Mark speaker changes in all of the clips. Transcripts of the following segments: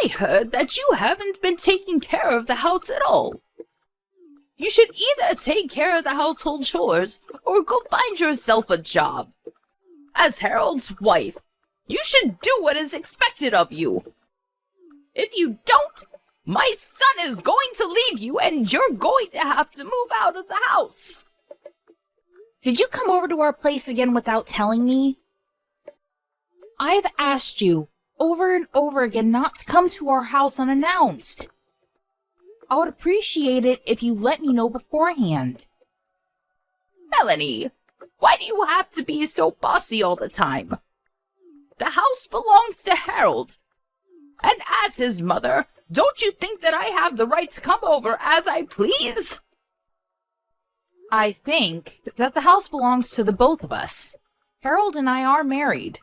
Speaker 1: I heard that you haven't been taking care of the house at all. You should either take care of the household chores or go find yourself a job. As Harold's wife, you should do what is expected of you. If you don't, my son is going to leave you and you're going to have to move out of the house.
Speaker 2: Did you come over to our place again without telling me? I've asked you over and over again not to come to our house unannounced. I would appreciate it if you let me know beforehand.
Speaker 1: Melanie, why do you have to be so bossy all the time? The house belongs to Harold. And as his mother, don't you think that I have the right to come over as I please?
Speaker 2: I think that the house belongs to the both of us. Harold and I are married.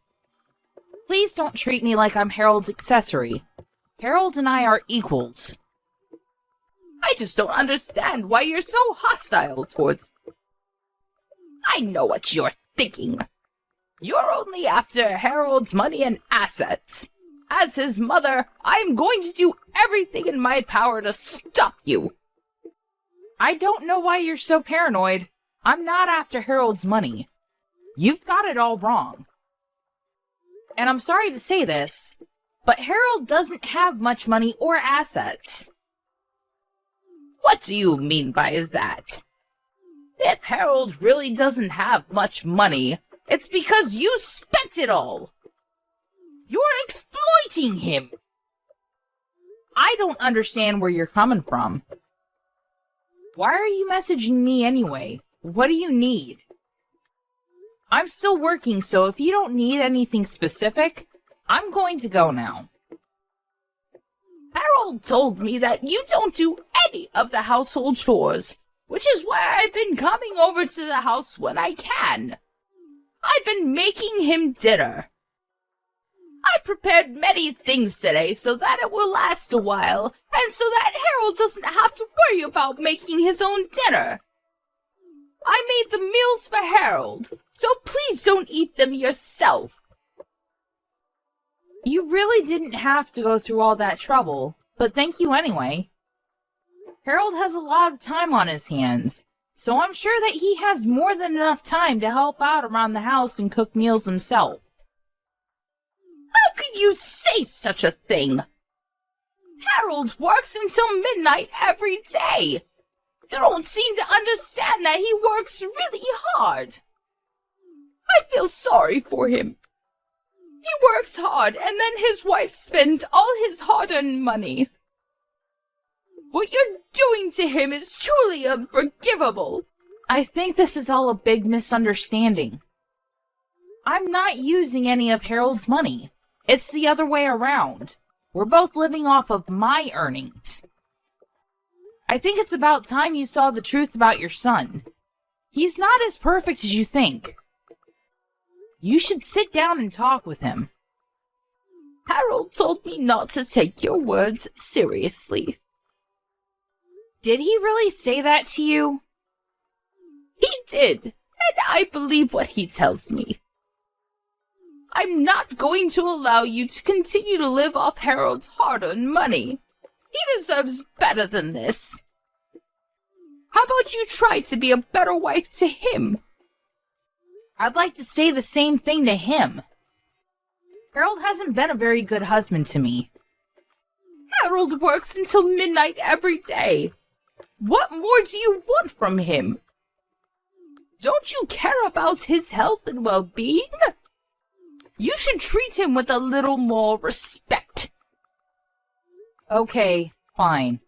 Speaker 2: Please don't treat me like I'm Harold's accessory. Harold and I are equals.
Speaker 1: I just don't understand why you're so hostile towards me. I know what you're thinking. You're only after Harold's money and assets. As his mother, I'm going to do everything in my power to stop you.
Speaker 2: I don't know why you're so paranoid. I'm not after Harold's money. You've got it all wrong. And I'm sorry to say this, but Harold doesn't have much money or assets.
Speaker 1: What do you mean by that? If Harold really doesn't have much money, it's because you spent it all. You're exploiting him.
Speaker 2: I don't understand where you're coming from. Why are you messaging me anyway? What do you need? I'm still working, so if you don't need anything specific, I'm going to go now.
Speaker 1: Harold told me that you don't do any of the household chores, which is why I've been coming over to the house when I can. I've been making him dinner. I prepared many things today so that it will last a while, and so that Harold doesn't have to worry about making his own dinner. I made the meals for Harold, so please don't eat them yourself.
Speaker 2: You really didn't have to go through all that trouble, but thank you anyway. Harold has a lot of time on his hands, so I'm sure that he has more than enough time to help out around the house and cook meals himself.
Speaker 1: How could you say such a thing? Harold works until midnight every day. You don't seem to understand that he works really hard. I feel sorry for him. He works hard, and then his wife spends all his hard-earned money. What you're doing to him is truly unforgivable.
Speaker 2: I think this is all a big misunderstanding. I'm not using any of Harold's money. It's the other way around. We're both living off of my earnings. I think it's about time you saw the truth about your son. He's not as perfect as you think. You should sit down and talk with him.
Speaker 1: Harold told me not to take your words seriously.
Speaker 2: Did he really say that to you?
Speaker 1: He did, and I believe what he tells me. I'm not going to allow you to continue to live off Harold's hard-earned money. He deserves better than this. How about you try to be a better wife to him?
Speaker 2: I'd like to say the same thing to him. Harold hasn't been a very good husband to me.
Speaker 1: Harold works until midnight every day. What more do you want from him? Don't you care about his health and well-being? You should treat him with a little more respect.
Speaker 2: Okay, fine.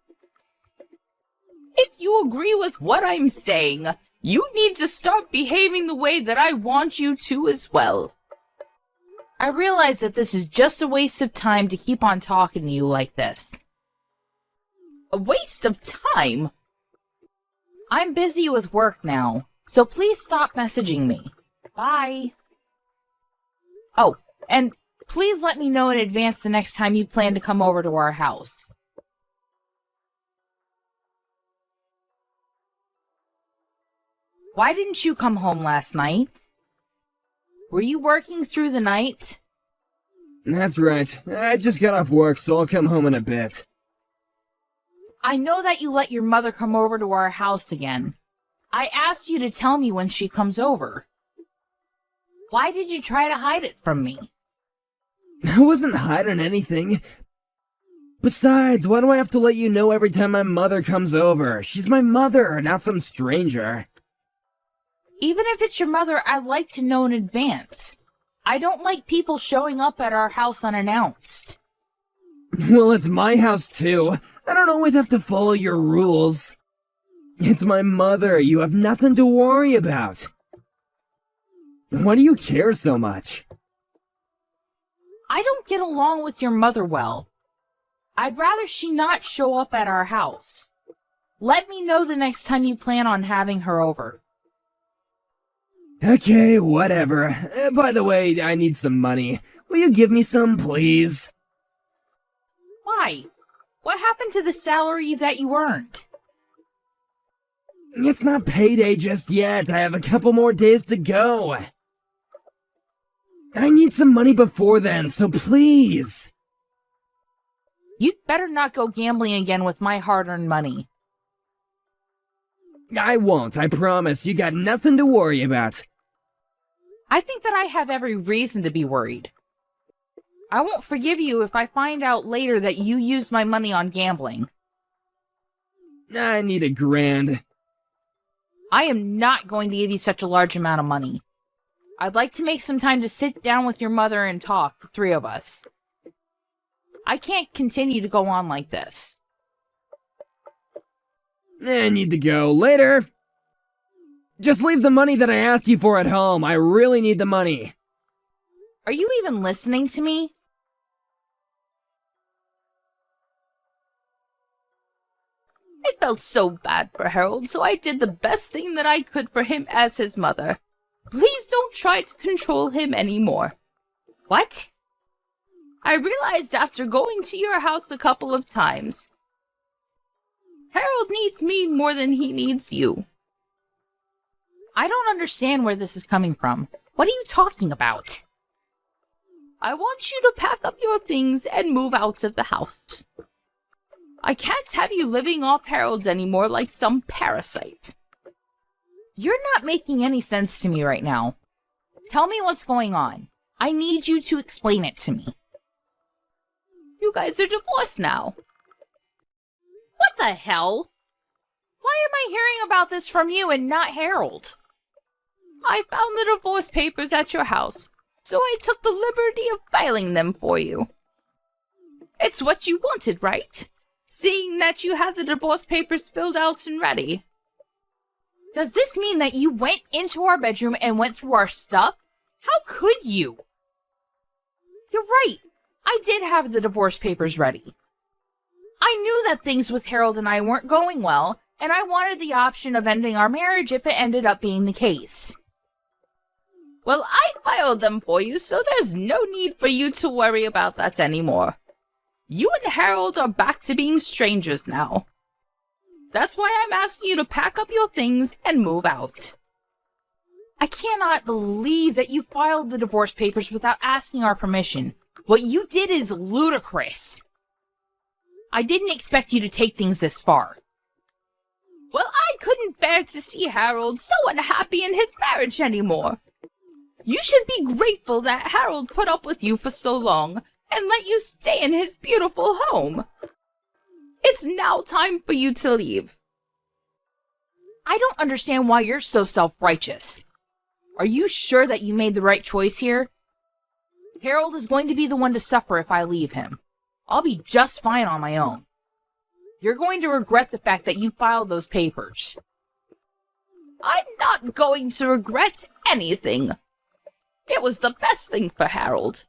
Speaker 1: If you agree with what I'm saying, you need to start behaving the way that I want you to as well.
Speaker 2: I realize that this is just a waste of time to keep on talking to you like this.
Speaker 1: A waste of time?
Speaker 2: I'm busy with work now, so please stop messaging me. Bye. Oh, and please let me know in advance the next time you plan to come over to our house. Why didn't you come home last night? Were you working through the night?
Speaker 3: That's right. I just got off work, so I'll come home in a bit.
Speaker 2: I know that you let your mother come over to our house again. I asked you to tell me when she comes over. Why did you try to hide it from me?
Speaker 3: I wasn't hiding anything. Besides, why do I have to let you know every time my mother comes over? She's my mother, not some stranger.
Speaker 2: Even if it's your mother, I'd like to know in advance. I don't like people showing up at our house unannounced.
Speaker 3: Well, it's my house too. I don't always have to follow your rules. It's my mother. You have nothing to worry about. Why do you care so much?
Speaker 2: I don't get along with your mother well. I'd rather she not show up at our house. Let me know the next time you plan on having her over.
Speaker 3: Okay, whatever. By the way, I need some money. Will you give me some, please?
Speaker 2: Why? What happened to the salary that you earned?
Speaker 3: It's not payday just yet. I have a couple more days to go. I need some money before then, so please.
Speaker 2: You'd better not go gambling again with my hard-earned money.
Speaker 3: I won't, I promise. You got nothing to worry about.
Speaker 2: I think that I have every reason to be worried. I won't forgive you if I find out later that you used my money on gambling.
Speaker 3: I need $1,000.
Speaker 2: I am not going to give you such a large amount of money. I'd like to make some time to sit down with your mother and talk, the three of us. I can't continue to go on like this.
Speaker 3: I need to go. Later. Just leave the money that I asked you for at home. I really need the money.
Speaker 2: Are you even listening to me?
Speaker 1: I felt so bad for Harold, so I did the best thing that I could for him as his mother. Please don't try to control him anymore.
Speaker 2: What?
Speaker 1: I realized after going to your house a couple of times, Harold needs me more than he needs you.
Speaker 2: I don't understand where this is coming from. What are you talking about?
Speaker 1: I want you to pack up your things and move out of the house. I can't have you living off Harold's anymore like some parasite.
Speaker 2: You're not making any sense to me right now. Tell me what's going on. I need you to explain it to me.
Speaker 1: You guys are divorced now.
Speaker 2: What the hell? Why am I hearing about this from you and not Harold?
Speaker 1: I found the divorce papers at your house, so I took the liberty of filing them for you. It's what you wanted, right? Seeing that you had the divorce papers filled out and ready.
Speaker 2: Does this mean that you went into our bedroom and went through our stuff? How could you? You're right. I did have the divorce papers ready. I knew that things with Harold and I weren't going well, and I wanted the option of ending our marriage if it ended up being the case.
Speaker 1: Well, I filed them for you, so there's no need for you to worry about that anymore. You and Harold are back to being strangers now. That's why I'm asking you to pack up your things and move out.
Speaker 2: I cannot believe that you filed the divorce papers without asking our permission. What you did is ludicrous. I didn't expect you to take things this far.
Speaker 1: Well, I couldn't bear to see Harold so unhappy in his marriage anymore. You should be grateful that Harold put up with you for so long and let you stay in his beautiful home. It's now time for you to leave.
Speaker 2: I don't understand why you're so self-righteous. Are you sure that you made the right choice here? Harold is going to be the one to suffer if I leave him. I'll be just fine on my own. You're going to regret the fact that you filed those papers.
Speaker 1: I'm not going to regret anything. It was the best thing for Harold.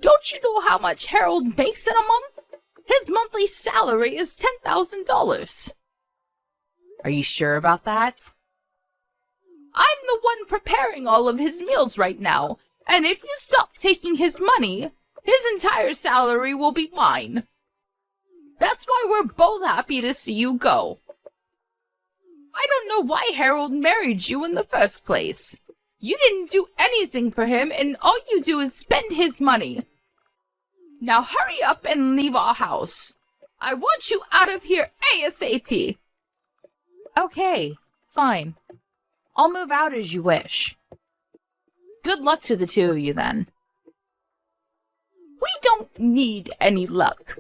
Speaker 1: Don't you know how much Harold makes in a month? His monthly salary is $10,000.
Speaker 2: Are you sure about that?
Speaker 1: I'm the one preparing all of his meals right now, and if you stop taking his money, his entire salary will be mine. That's why we're both happy to see you go. I don't know why Harold married you in the first place. You didn't do anything for him, and all you do is spend his money. Now hurry up and leave our house. I want you out of here ASAP.
Speaker 2: Okay, fine. I'll move out as you wish. Good luck to the two of you then.
Speaker 1: We don't need any luck.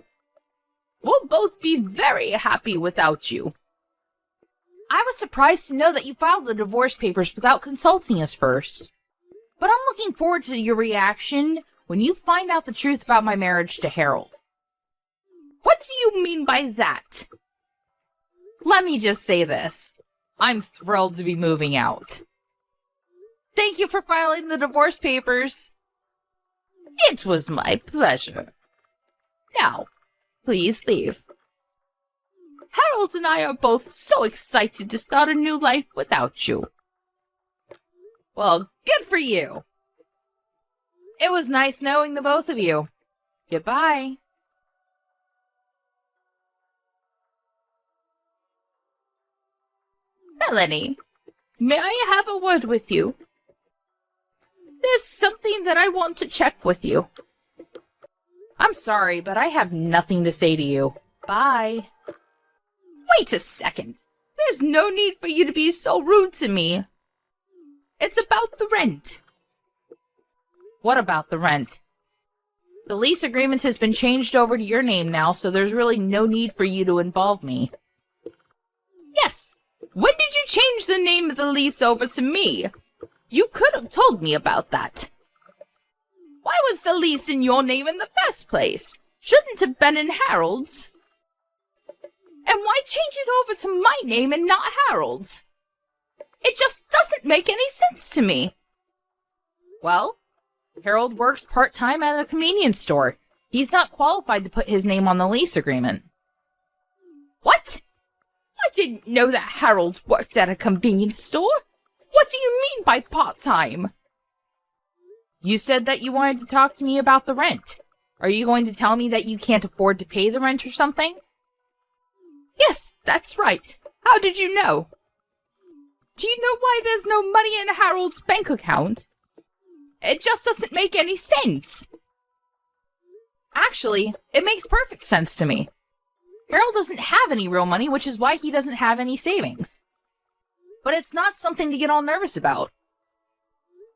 Speaker 1: We'll both be very happy without you.
Speaker 2: I was surprised to know that you filed the divorce papers without consulting us first. But I'm looking forward to your reaction when you find out the truth about my marriage to Harold.
Speaker 1: What do you mean by that?
Speaker 2: Let me just say this. I'm thrilled to be moving out. Thank you for filing the divorce papers.
Speaker 1: It was my pleasure. Now, please leave. Harold and I are both so excited to start a new life without you.
Speaker 2: Well, good for you. It was nice knowing the both of you. Goodbye.
Speaker 1: Melanie, may I have a word with you? There's something that I want to check with you.
Speaker 2: I'm sorry, but I have nothing to say to you. Bye.
Speaker 1: Wait a second. There's no need for you to be so rude to me. It's about the rent.
Speaker 2: What about the rent? The lease agreement has been changed over to your name now, so there's really no need for you to involve me.
Speaker 1: Yes. When did you change the name of the lease over to me? You could have told me about that. Why was the lease in your name in the first place? Shouldn't have been in Harold's. And why change it over to my name and not Harold's? It just doesn't make any sense to me.
Speaker 2: Well, Harold works part-time at a convenience store. He's not qualified to put his name on the lease agreement.
Speaker 1: What? I didn't know that Harold worked at a convenience store. What do you mean by part-time?
Speaker 2: You said that you wanted to talk to me about the rent. Are you going to tell me that you can't afford to pay the rent or something?
Speaker 1: Yes, that's right. How did you know? Do you know why there's no money in Harold's bank account? It just doesn't make any sense.
Speaker 2: Actually, it makes perfect sense to me. Harold doesn't have any real money, which is why he doesn't have any savings. But it's not something to get all nervous about.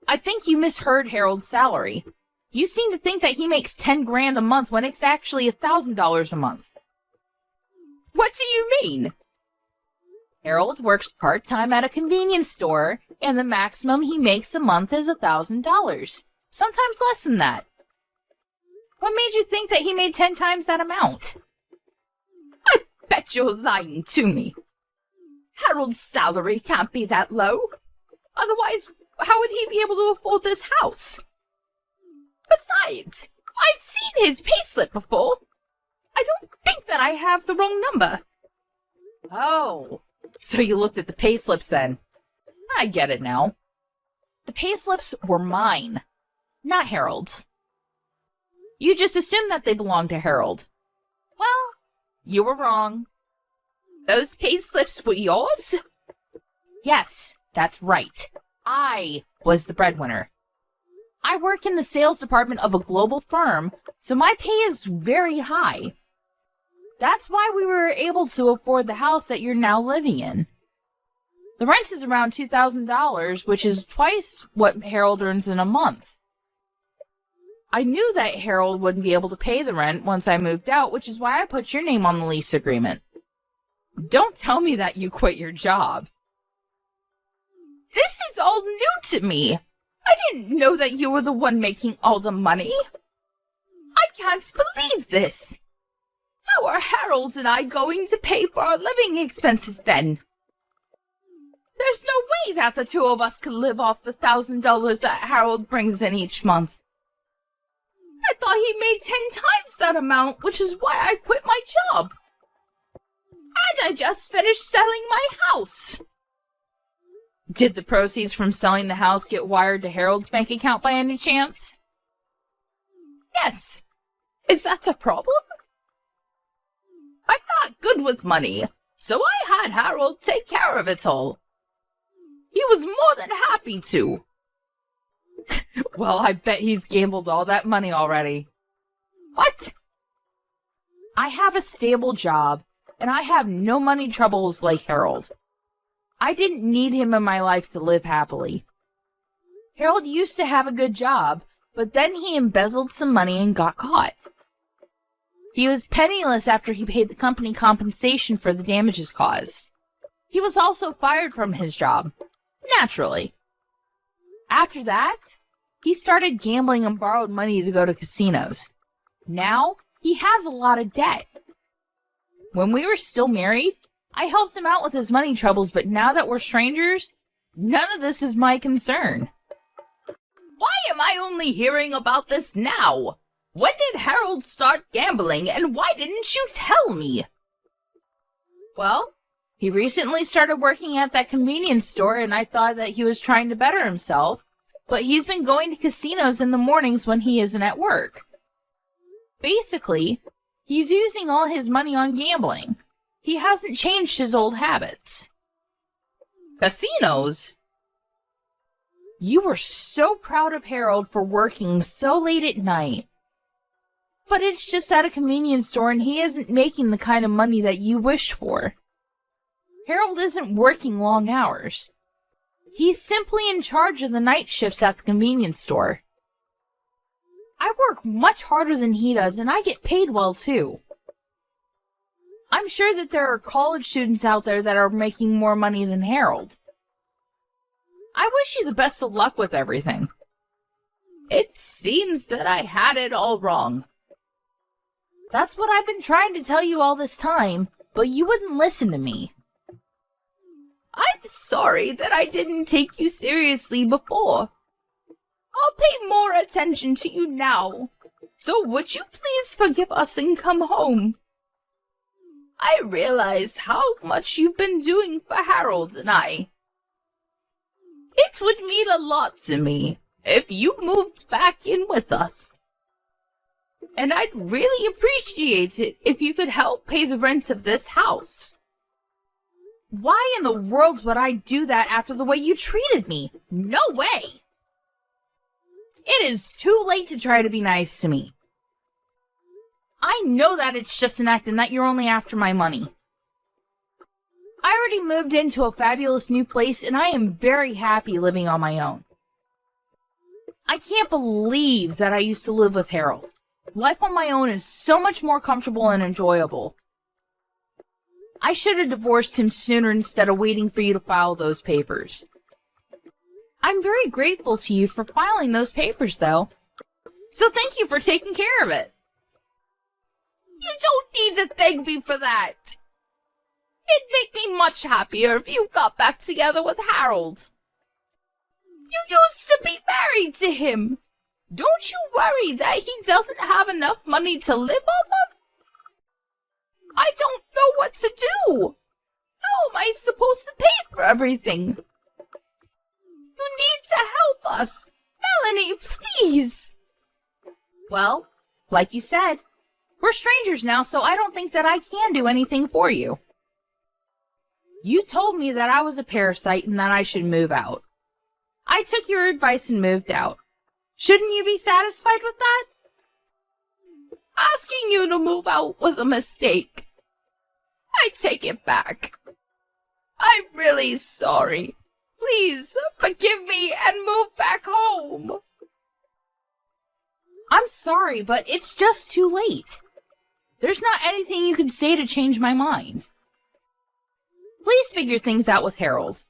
Speaker 2: I think you misheard Harold's salary. You seem to think that he makes 10 grand a month when it's actually $1,000 a month.
Speaker 1: What do you mean?
Speaker 2: Harold works part-time at a convenience store, and the maximum he makes a month is $1,000. Sometimes less than that. What made you think that he made 10 times that amount?
Speaker 1: I bet you're lying to me. Harold's salary can't be that low. Otherwise, how would he be able to afford this house? Besides, I've seen his payslip before. I don't think that I have the wrong number.
Speaker 2: Oh, so you looked at the payslips then. I get it now. The payslips were mine, not Harold's. You just assumed that they belonged to Harold. Well, you were wrong.
Speaker 1: Those payslips were yours?
Speaker 2: Yes, that's right. I was the breadwinner. I work in the sales department of a global firm, so my pay is very high. That's why we were able to afford the house that you're now living in. The rent is around $2,000, which is twice what Harold earns in a month. I knew that Harold wouldn't be able to pay the rent once I moved out, which is why I put your name on the lease agreement. Don't tell me that you quit your job.
Speaker 1: This is all new to me. I didn't know that you were the one making all the money. I can't believe this. How are Harold and I going to pay for our living expenses then? There's no way that the two of us could live off the $1,000 that Harold brings in each month. I thought he made 10 times that amount, which is why I quit my job. And I just finished selling my house.
Speaker 2: Did the proceeds from selling the house get wired to Harold's bank account by any chance?
Speaker 1: Yes. Is that a problem? I'm not good with money, so I had Harold take care of it all. He was more than happy to.
Speaker 2: Well, I bet he's gambled all that money already.
Speaker 1: What?
Speaker 2: I have a stable job, and I have no money troubles like Harold. I didn't need him in my life to live happily. Harold used to have a good job, but then he embezzled some money and got caught. He was penniless after he paid the company compensation for the damages caused. He was also fired from his job, naturally. After that, he started gambling and borrowed money to go to casinos. Now, he has a lot of debt. When we were still married, I helped him out with his money troubles, but now that we're strangers, none of this is my concern.
Speaker 1: Why am I only hearing about this now? When did Harold start gambling, and why didn't you tell me?
Speaker 2: Well, he recently started working at that convenience store, and I thought that he was trying to better himself, but he's been going to casinos in the mornings when he isn't at work. Basically, he's using all his money on gambling. He hasn't changed his old habits.
Speaker 1: Casinos?
Speaker 2: You were so proud of Harold for working so late at night. But it's just at a convenience store and he isn't making the kind of money that you wish for. Harold isn't working long hours. He's simply in charge of the night shifts at the convenience store. I work much harder than he does and I get paid well too. I'm sure that there are college students out there that are making more money than Harold. I wish you the best of luck with everything.
Speaker 1: It seems that I had it all wrong.
Speaker 2: That's what I've been trying to tell you all this time, but you wouldn't listen to me.
Speaker 1: I'm sorry that I didn't take you seriously before. I'll pay more attention to you now. So would you please forgive us and come home? I realize how much you've been doing for Harold and I. It would mean a lot to me if you moved back in with us. And I'd really appreciate it if you could help pay the rent of this house.
Speaker 2: Why in the world would I do that after the way you treated me? No way! It is too late to try to be nice to me. I know that it's just an act and that you're only after my money. I already moved into a fabulous new place and I am very happy living on my own. I can't believe that I used to live with Harold. Life on my own is so much more comfortable and enjoyable. I should have divorced him sooner instead of waiting for you to file those papers. I'm very grateful to you for filing those papers, though. So thank you for taking care of it.
Speaker 1: You don't need to thank me for that. It'd make me much happier if you got back together with Harold. You used to be married to him. Don't you worry that he doesn't have enough money to live off of? I don't know what to do. How am I supposed to pay for everything? You need to help us. Melanie, please.
Speaker 2: Well, like you said, we're strangers now, so I don't think that I can do anything for you. You told me that I was a parasite and that I should move out. I took your advice and moved out. Shouldn't you be satisfied with that?
Speaker 1: Asking you to move out was a mistake. I take it back. I'm really sorry. Please forgive me and move back home.
Speaker 2: I'm sorry, but it's just too late. There's not anything you can say to change my mind. Please figure things out with Harold.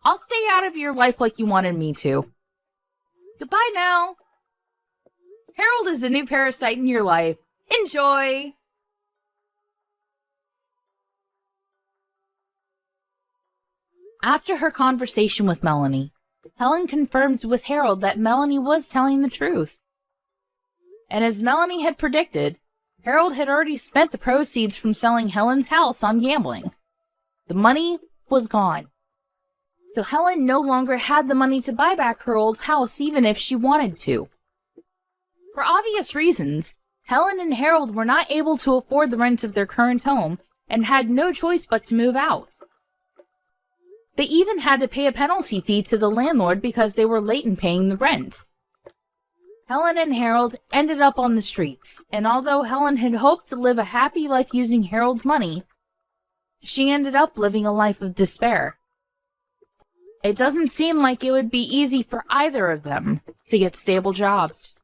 Speaker 2: I'll stay out of your life like you wanted me to. Goodbye now. Harold is a new parasite in your life. Enjoy! After her conversation with Melanie, Helen confirmed with Harold that Melanie was telling the truth. And as Melanie had predicted, Harold had already spent the proceeds from selling Helen's house on gambling. The money was gone. So Helen no longer had the money to buy back her old house even if she wanted to. For obvious reasons, Helen and Harold were not able to afford the rent of their current home and had no choice but to move out. They even had to pay a penalty fee to the landlord because they were late in paying the rent. Helen and Harold ended up on the streets, and although Helen had hoped to live a happy life using Harold's money, she ended up living a life of despair. It doesn't seem like it would be easy for either of them to get stable jobs.